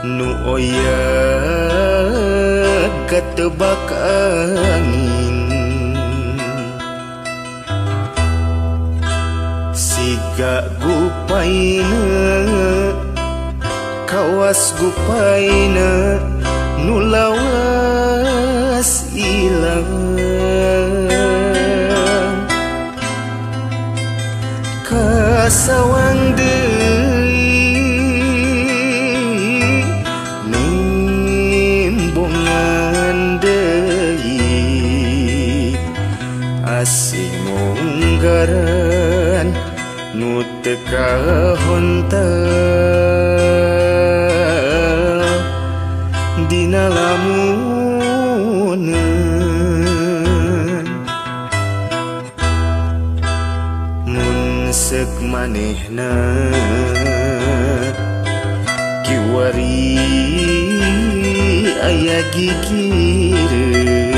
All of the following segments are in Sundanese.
nu oya ketebak angin siga gupaina kawas gupaina nu lawas ilang kasawang deui nembongan deui asing munggaran nu teu kahontel dina lamuneun mun seuk manehna kiwari aya gigireun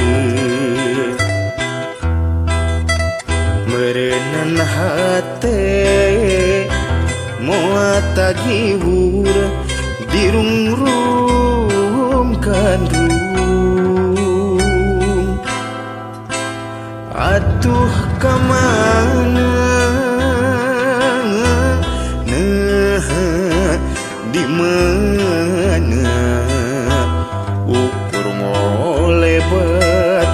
meureunna hate moal tagihur dirungrungkan rung atuh kamana di mana ukur molebat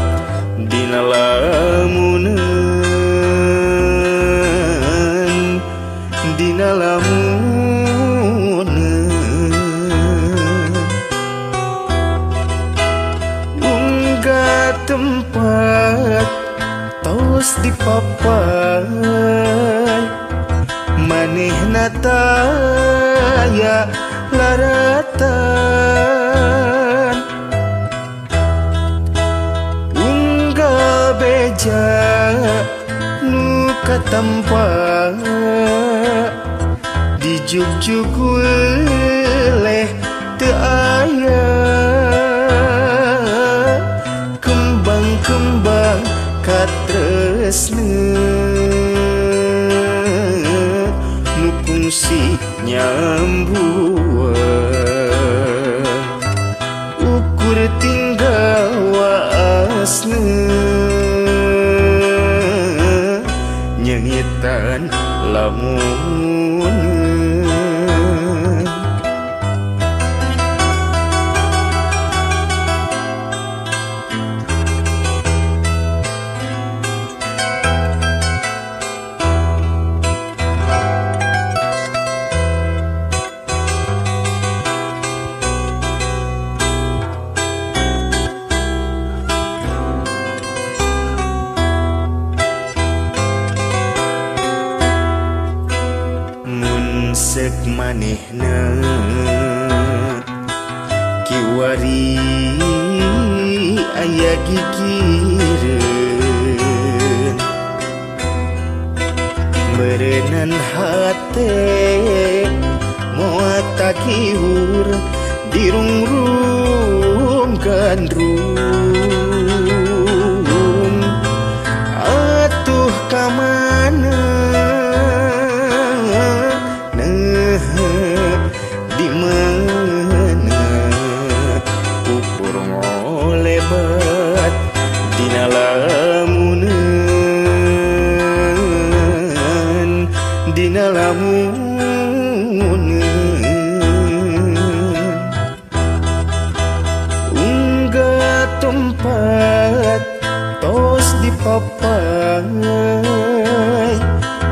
dina lamuneun dina lamuneun unggah tempat tos di papan manehna taya laratan unggah beja nu katampa di jugjug weleh teu aya kembang-kembang katresneun nu fungsi nyambuan ukur tinggal waasna nyengitan lamuneun seuk manehna kiwari aya gigireun meureunnan hate moal tagihur dirungrungkan rung atuh kamana di mana ukur molebat dina lamuneun dina lamuneun unggah tempat tos di papan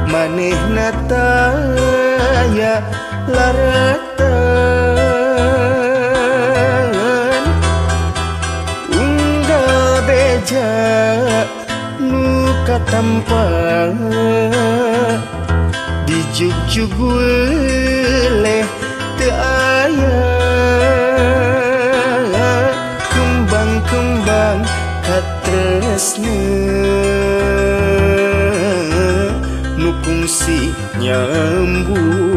manehna taya laratan unggah beja nu katampa di jugjug weleh teu aya kembang-kembang katresneun nu fungsi nyambuan